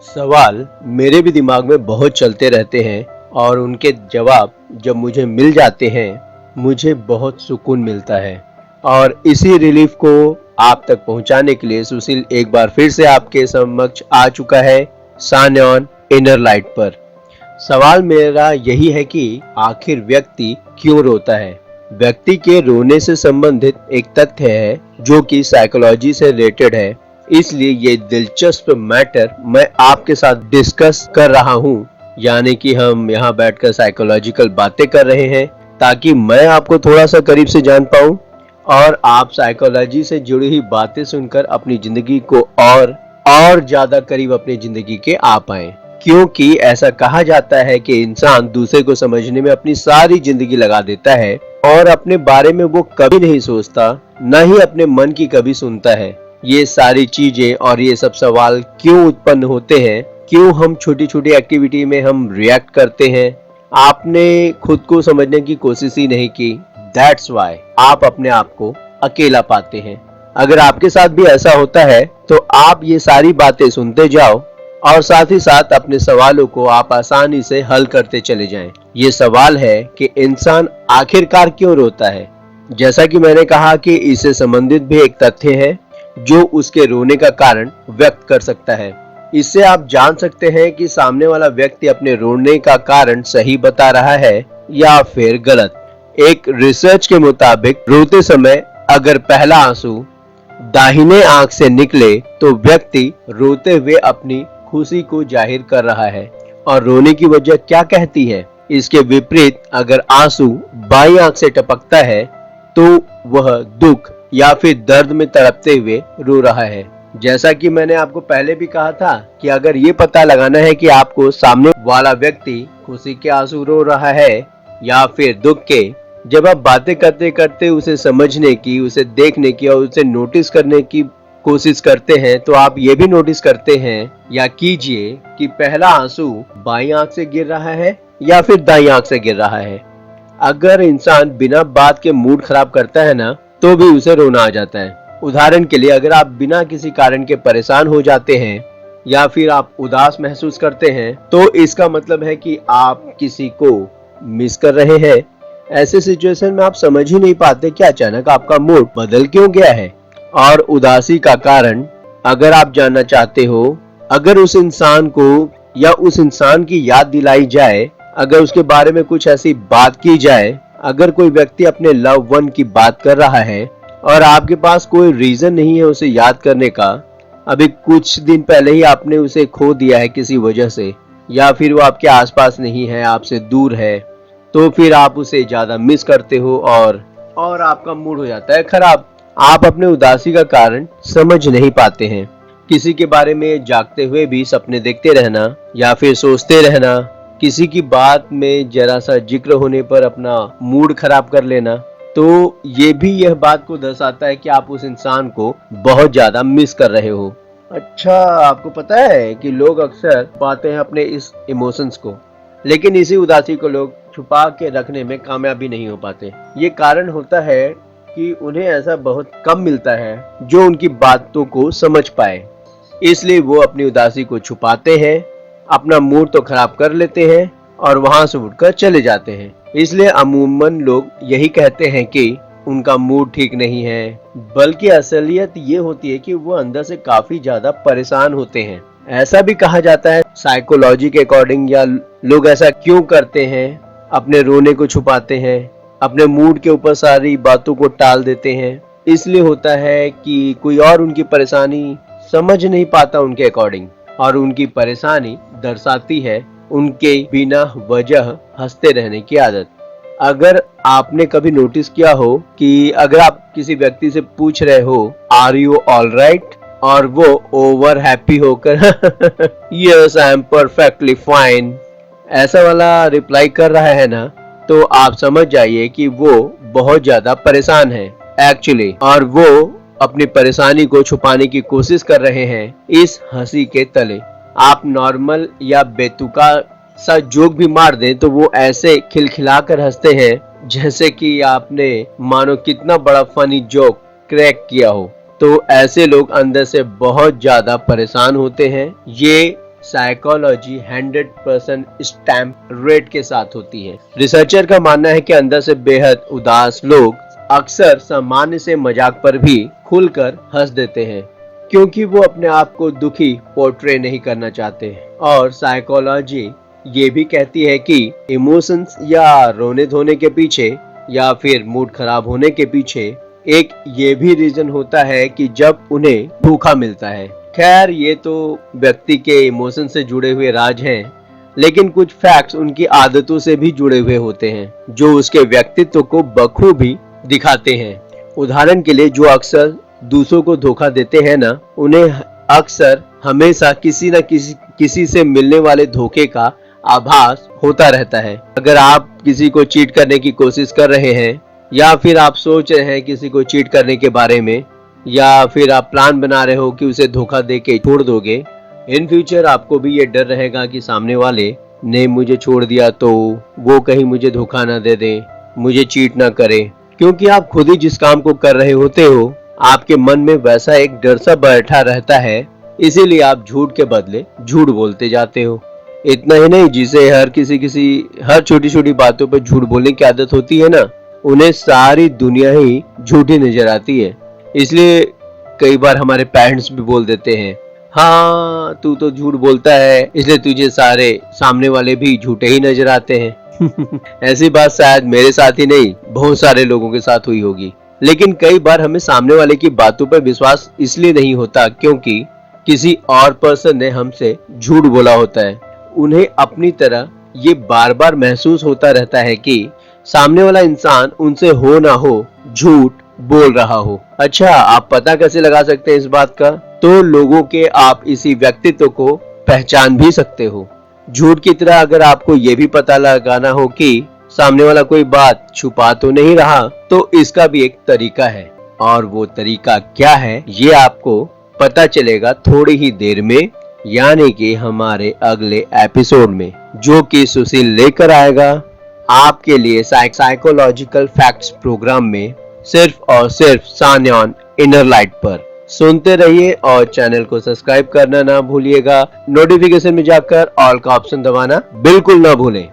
सवाल मेरे भी दिमाग में बहुत चलते रहते हैं और उनके जवाब जब मुझे मिल जाते हैं मुझे बहुत सुकून मिलता है। और इसी रिलीफ को आप तक पहुंचाने के लिए सुशील एक बार फिर से आपके समक्ष आ चुका है सान्योन इनर लाइट पर। सवाल मेरा यही है कि आखिर व्यक्ति क्यों रोता है। व्यक्ति के रोने से संबंधित एक तथ्य है जो कि साइकोलॉजी से रिलेटेड है, इसलिए ये दिलचस्प मैटर मैं आपके साथ डिस्कस कर रहा हूँ। यानी कि हम यहाँ बैठकर साइकोलॉजिकल बातें कर रहे हैं ताकि मैं आपको थोड़ा सा करीब से जान पाऊँ और आप साइकोलॉजी से जुड़ी हुई बातें सुनकर अपनी जिंदगी को और ज्यादा करीब अपनी जिंदगी के आ पाएं। क्योंकि ऐसा कहा जाता है कि इंसान दूसरे को समझने में अपनी सारी जिंदगी लगा देता है और अपने बारे में वो कभी नहीं सोचता, न ही अपने मन की कभी सुनता है। ये सारी चीजें और ये सब सवाल क्यों उत्पन्न होते हैं, क्यों हम छोटी छोटी एक्टिविटी में हम रिएक्ट करते हैं, आपने खुद को समझने की कोशिश ही नहीं की। दैट्स वाई आप अपने आप को अकेला पाते हैं। अगर आपके साथ भी ऐसा होता है तो आप ये सारी बातें सुनते जाओ और साथ ही साथ अपने सवालों को आप आसानी से हल करते चले जाएं। ये सवाल है कि इंसान आखिरकार क्यों रोता है। जैसा कि मैंने कहा कि इससे संबंधित भी एक तथ्य है जो उसके रोने का कारण व्यक्त कर सकता है। इससे आप जान सकते हैं कि सामने वाला व्यक्ति अपने रोने का कारण सही बता रहा है या फिर गलत। एक रिसर्च के मुताबिक रोते समय अगर पहला आंसू दाहिने आंख से निकले तो व्यक्ति रोते हुए अपनी खुशी को जाहिर कर रहा है और रोने की वजह क्या कहती है। इसके विपरीत अगर आंसू बाईं आंख से टपकता है तो वह दुख या फिर दर्द में तड़पते हुए रो रहा है। जैसा कि मैंने आपको पहले भी कहा था कि अगर ये पता लगाना है कि आपको सामने वाला व्यक्ति खुशी के आंसू रो रहा है या फिर दुख के, जब आप बातें करते करते उसे समझने की, उसे देखने की और उसे नोटिस करने की कोशिश करते हैं तो आप ये भी नोटिस करते हैं या कीजिए कि पहला आंसू बाईं आंख से गिर रहा है या फिर दाईं आंख से गिर रहा है। अगर इंसान बिना बात के मूड खराब करता है ना तो भी उसे रोना आ जाता है। उदाहरण के लिए अगर आप बिना किसी कारण के परेशान हो जाते हैं या फिर आप उदास महसूस करते हैं तो इसका मतलब है कि आप किसी को मिस कर रहे हैं। ऐसे सिचुएशन में आप समझ ही नहीं पाते कि अचानक आपका मूड बदल क्यों गया है। और उदासी का कारण अगर आप जानना चाहते हो, अगर उस इंसान को या उस इंसान की याद दिलाई जाए, अगर उसके बारे में कुछ ऐसी बात की जाए, अगर कोई व्यक्ति अपने लव वन की बात कर रहा है और आपके पास कोई रीजन नहीं है उसे याद करने का, अभी कुछ दिन पहले ही आपने उसे खो दिया है किसी वजह से या फिर वो आपके आसपास नहीं है, आपसे दूर है, तो फिर आप उसे ज्यादा मिस करते हो और आपका मूड हो जाता है खराब। आप अपने उदासी का कारण समझ नहीं पाते हैं। किसी के बारे में जागते हुए भी सपने देखते रहना या फिर सोचते रहना, किसी की बात में जरा सा जिक्र होने पर अपना मूड खराब कर लेना, तो ये भी यह बात को दर्शाता है कि आप उस इंसान को बहुत ज्यादा मिस कर रहे हो। अच्छा, आपको पता है कि लोग अक्सर पाते हैं अपने इस इमोशंस को, लेकिन इसी उदासी को लोग छुपा के रखने में कामयाबी नहीं हो पाते। ये कारण होता है कि उन्हें ऐसा बहुत कम मिलता है जो उनकी बातों को समझ पाए, इसलिए वो अपनी उदासी को छुपाते हैं, अपना मूड तो खराब कर लेते हैं और वहां से उठकर चले जाते हैं। इसलिए अमूमन लोग यही कहते हैं कि उनका मूड ठीक नहीं है, बल्कि असलियत ये होती है कि वो अंदर से काफी ज्यादा परेशान होते हैं। ऐसा भी कहा जाता है साइकोलॉजी के अकॉर्डिंग, या लोग ऐसा क्यों करते हैं, अपने रोने को छुपाते हैं, अपने मूड के ऊपर सारी बातों को टाल देते हैं। इसलिए होता है कि कोई और उनकी परेशानी समझ नहीं पाता उनके अकॉर्डिंग, और उनकी परेशानी दर्शाती है उनके बिना वजह हंसते रहने की आदत। अगर आपने कभी नोटिस किया हो कि अगर आप किसी व्यक्ति से पूछ रहे हो आर यू ऑल राइट, और वो ओवर हैप्पी होकर yes I am perfectly fine ऐसा वाला रिप्लाई कर रहा है ना, तो आप समझ जाइए कि वो बहुत ज्यादा परेशान है एक्चुअली, और वो अपनी परेशानी को छुपाने की कोशिश कर रहे हैं इस हंसी के तले। आप नॉर्मल या बेतुका सा जोक भी मार दें तो वो ऐसे खिलखिलाकर हंसते हैं जैसे कि आपने मानो कितना बड़ा फनी जोक क्रैक किया हो। तो ऐसे लोग अंदर से बहुत ज्यादा परेशान होते हैं। ये साइकोलॉजी 100% स्टैम्प रेट के साथ होती है। रिसर्चर का मानना है कि अंदर से बेहद उदास लोग अक्सर सामान्य से मजाक पर भी खुलकर हंस देते हैं, क्योंकि वो अपने आप को दुखी पोर्ट्रे नहीं करना चाहते। और साइकोलॉजी ये भी कहती है कि इमोशंस या रोने धोने के पीछे या फिर मूड खराब होने के पीछे एक ये भी रीजन होता है कि जब उन्हें धोखा मिलता है। खैर, ये तो व्यक्ति के इमोशन से जुड़े हुए राज हैं, लेकिन कुछ फैक्ट्स उनकी आदतों से भी जुड़े हुए होते हैं जो उसके व्यक्तित्व को बखूबी दिखाते हैं। उदाहरण के लिए, जो अक्सर दूसरों को धोखा देते हैं ना, उन्हें अक्सर हमेशा किसी न किसी से मिलने वाले धोखे का आभास होता रहता है। अगर आप किसी को चीट करने की कोशिश कर रहे हैं, या फिर आप सोच रहे हैं किसी को चीट करने के बारे में, या फिर आप प्लान बना रहे हो कि उसे धोखा देके छोड़ दोगे, इन फ्यूचर आपको भी ये डर रहेगा कि सामने वाले ने मुझे छोड़ दिया तो वो कहीं मुझे धोखा ना दे दे, मुझे चीट ना करे। क्योंकि आप खुद ही जिस काम को कर रहे होते हो, आपके मन में वैसा एक डर सा बैठा रहता है, इसीलिए आप झूठ के बदले झूठ बोलते जाते हो। इतना ही नहीं, जिसे हर छोटी छोटी बातों पर झूठ बोलने की आदत होती है ना, उन्हें सारी दुनिया ही झूठी नजर आती है। इसलिए कई बार हमारे पेरेंट्स भी बोल देते हैं, हाँ तू तो झूठ बोलता है, इसलिए तुझे सारे सामने वाले भी झूठे ही नजर आते हैं। ऐसी बात शायद मेरे साथ ही नहीं, बहुत सारे लोगों के साथ हुई होगी। लेकिन कई बार हमें सामने वाले की बातों पर विश्वास इसलिए नहीं होता क्योंकि किसी और पर्सन ने हमसे झूठ बोला होता है। उन्हें अपनी तरह ये बार बार महसूस होता रहता है कि सामने वाला इंसान उनसे हो ना हो झूठ बोल रहा हो। अच्छा, आप पता कैसे लगा सकते हैं इस बात का? तो लोगों के आप इसी व्यक्तित्व को पहचान भी सकते हो। झूठ की तरह अगर आपको ये भी पता लगाना हो कि सामने वाला कोई बात छुपा तो नहीं रहा, तो इसका भी एक तरीका है। और वो तरीका क्या है, ये आपको पता चलेगा थोड़ी ही देर में, यानी कि हमारे अगले एपिसोड में, जो कि सुशील लेकर आएगा आपके लिए साइकोलॉजिकल फैक्ट्स प्रोग्राम में, सिर्फ और सिर्फ सान्यान इनर लाइट पर। सुनते रहिए और चैनल को सब्सक्राइब करना ना भूलिएगा। नोटिफिकेशन में जाकर ऑल का ऑप्शन दबाना बिल्कुल ना भूलें।